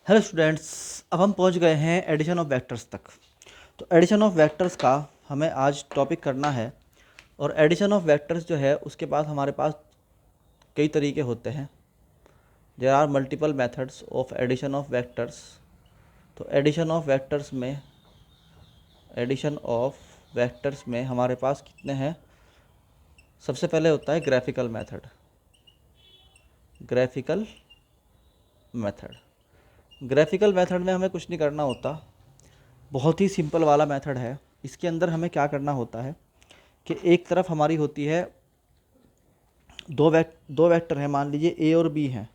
Hello students, अब हम पहुंच गए हैं एडिशन ऑफ वेक्टर्स तक। तो एडिशन ऑफ वेक्टर्स का हमें आज टॉपिक करना है। और एडिशन ऑफ वेक्टर्स जो है उसके बाद हमारे पास कई तरीके होते हैं। There are multiple methods of addition of vectors. तो एडिशन ऑफ वेक्टर्स में हमारे पास कितने हैं? सबसे पहले होता है ग्राफिकल मेथड। ग्राफिकल मेथड में हमें कुछ नहीं करना होता, बहुत ही सिंपल वाला मेथड है। इसके अंदर हमें क्या करना होता है कि एक तरफ हमारी होती है दो वेक्टर हैं, मान लीजिए ए और बी हैं।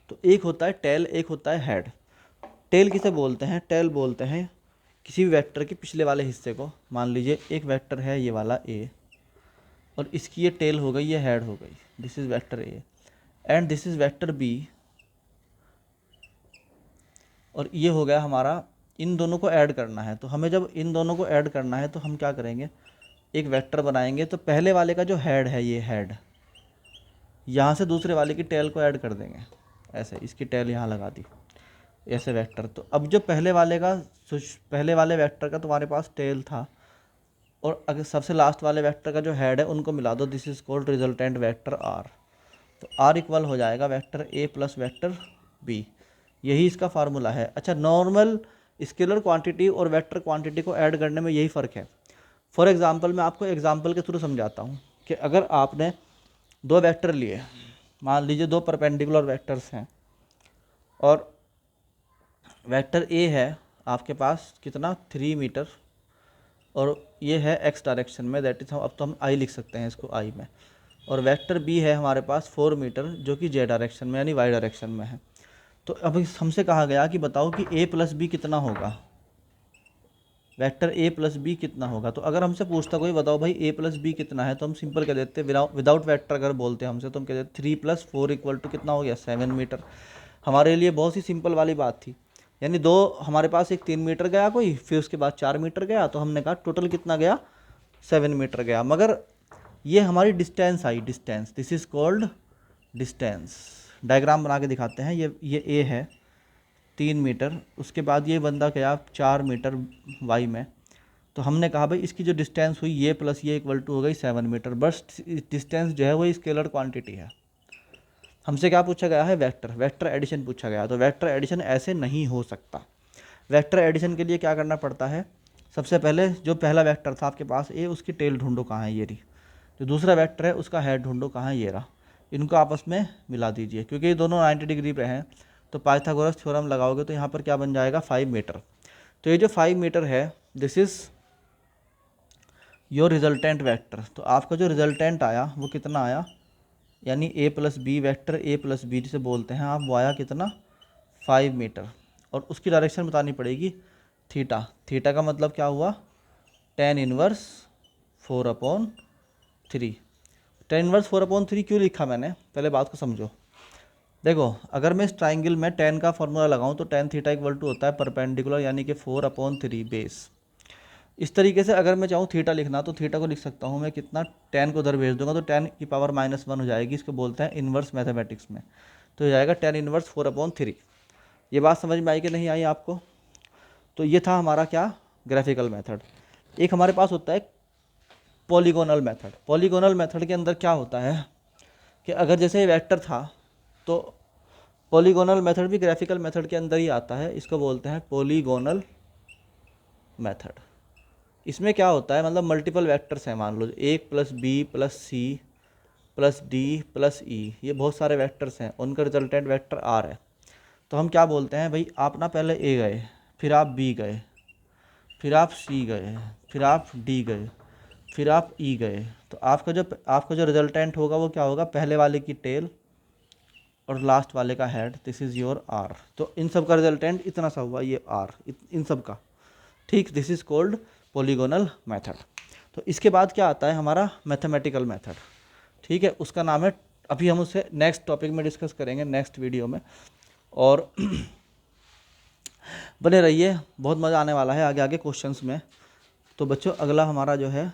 तो एक होता है टेल, एक होता है हेड। टेल किसे बोलते हैं? टेल बोलते हैं किसी भी वेक्टर के पिछले वाले हिस्से को। मान लीजिए एक वेक्टर है ये वाला ए, और इसकी ये टेल हो गई, ये हेड हो गई। This is vector A and this is vector B, और ये हो गया हमारा। इन दोनों को ऐड करना है। तो हमें जब इन दोनों को ऐड करना है तो हम क्या करेंगे, एक वेक्टर बनाएंगे। तो पहले वाले का जो हेड है, ये हेड, यहाँ से दूसरे वाले की टेल को ऐड कर देंगे। ऐसे इसकी टेल यहाँ लगा दी, ऐसे वेक्टर। तो अब जो पहले वाले वेक्टर का तुम्हारे पास टेल था, और अगर सबसे लास्ट वाले वेक्टर का जो हेड है उनको मिला दो। This is called resultant vector R. तो आर इक्वल हो जाएगा vector A plus vector B. यही इसका फार्मूला है। अच्छा, नॉर्मल स्केलर क्वांटिटी और वेक्टर क्वांटिटी को ऐड करने में यही फ़र्क है। फॉर एग्जांपल मैं आपको एग्जांपल के थ्रू समझाता हूँ कि अगर आपने दो वेक्टर लिए, मान लीजिए दो परपेंडिकुलर वेक्टर्स हैं, और वेक्टर ए है आपके पास कितना 3 मीटर, और ये है एक्स डायरेक्शन में, दैट इज अब तो हम आई लिख सकते हैं इसको आई में। और वेक्टर बी है हमारे पास 4 मीटर, जो कि जे डायरेक्शन में यानी वाई डायरेक्शन में है। तो अब हमसे कहा गया कि बताओ कि ए प्लस बी कितना होगा, वेक्टर ए प्लस बी कितना होगा। तो अगर हमसे पूछता कोई बताओ भाई ए प्लस बी कितना है, तो हम सिंपल कह देते विदाउट वेक्टर अगर बोलते हैं हमसे, तो हम कह देते 3 + 4 इक्वल टू कितना हो गया 7 मीटर। हमारे लिए बहुत ही सिंपल वाली बात थी। यानी दो हमारे पास, एक 3 मीटर गया कोई, फिर उसके बाद 4 मीटर गया, तो हमने कहा टोटल कितना गया 7 मीटर गया। मगर ये हमारी distance I, distance, this is called distance. Diagram बना के दिखाते हैं। ये ए है 3 मीटर, उसके बाद ये बंदा गया 4 मीटर वाई में। तो हमने कहा भाई इसकी जो डिस्टेंस हुई ये प्लस ये इक्वल टू हो गई 7 मीटर। बस डिस्टेंस जो है वो स्केलर क्वांटिटी है। हमसे क्या पूछा गया है? वेक्टर एडिशन पूछा गया। तो वेक्टर एडिशन ऐसे नहीं हो सकता। वेक्टर एडिशन के लिए क्या करना पड़ता है? सबसे पहले जो पहला वेक्टर था आपके पास ए, उसकी टेल ढूंढो कहाँ है, ये रही। जो दूसरा वेक्टर है उसका हेड ढूंढो कहाँ है, ये रहा। इनको आपस में मिला दीजिए, क्योंकि ये दोनों 90 डिग्री पे हैं। तो पाइथागोरस थ्योरम लगाओगे तो यहाँ पर क्या बन जाएगा 5 मीटर। तो ये जो 5 मीटर है, this is your resultant vector. तो आपका जो रिजल्टेंट आया वो कितना आया, यानी A plus B, vector A plus B जिसे बोलते हैं आप, वो आया कितना 5 मीटर। और उसकी डायरेक्शन बतानी पड़ेगी थीटा। थीटा का मतलब क्या हुआ, tan इनवर्स 4/3। tan इनवर्स 4/3 क्यों लिखा मैंने, पहले बात को समझो। देखो, अगर मैं इस ट्राइंगल में tan का फॉर्मूला लगाऊं तो tan थीटा इक्वल टू होता है परपेंडिकुलर, यानी कि 4/3 बेस। इस तरीके से अगर मैं चाहूँ थीटा लिखना, तो थीटा को लिख सकता हूँ मैं कितना, tan को उधर भेज दूंगा तो tan की पावर -1 हो जाएगी। इसको बोलते हैं इन्वर्स मैथमेटिक्स में। तो हो जाएगा tan इनवर्स 4/3। ये बात समझ में आई कि नहीं आई आपको? तो ये था हमारा क्या, ग्राफिकल मेथड। एक हमारे पास होता है पॉलीगोनल मेथड। पॉलीगोनल मेथड के अंदर क्या होता है कि अगर जैसे वेक्टर था, तो पॉलीगोनल मेथड भी ग्राफिकल मेथड के अंदर ही आता है। इसको बोलते हैं पॉलीगोनल मेथड। इसमें क्या होता है, मतलब मल्टीपल वेक्टर्स हैं, मान लो 1 + b + c + d + e, ये बहुत सारे वेक्टर्स हैं, उनका रिजल्टेंट वेक्टर r है। तो हम क्या बोलते हैं भाई, आप ना पहले a गए, फिर आप b गए, फिर आप c गए, फिर आप d गए, फिर आप e गए। तो आपका जो रिजल्टेंट होगा वो क्या होगा, पहले वाले की टेल और लास्ट वाले का head. This is your r। तो इन सब का रिजल्टेंट इतना सा हुआ, ये r इन सब का, ठीक। This is called polygonal method. तो इसके बाद क्या आता है हमारा मैथमेटिकल मेथड, ठीक है। उसका नाम है, अभी हम उसे नेक्स्ट टॉपिक में डिस्कस करेंगे, नेक्स्ट वीडियो में। और बने रहिए, बहुत मज़ा आने वाला है आगे आगे क्वेश्चंस में। तो बच्चों, अगला हमारा जो है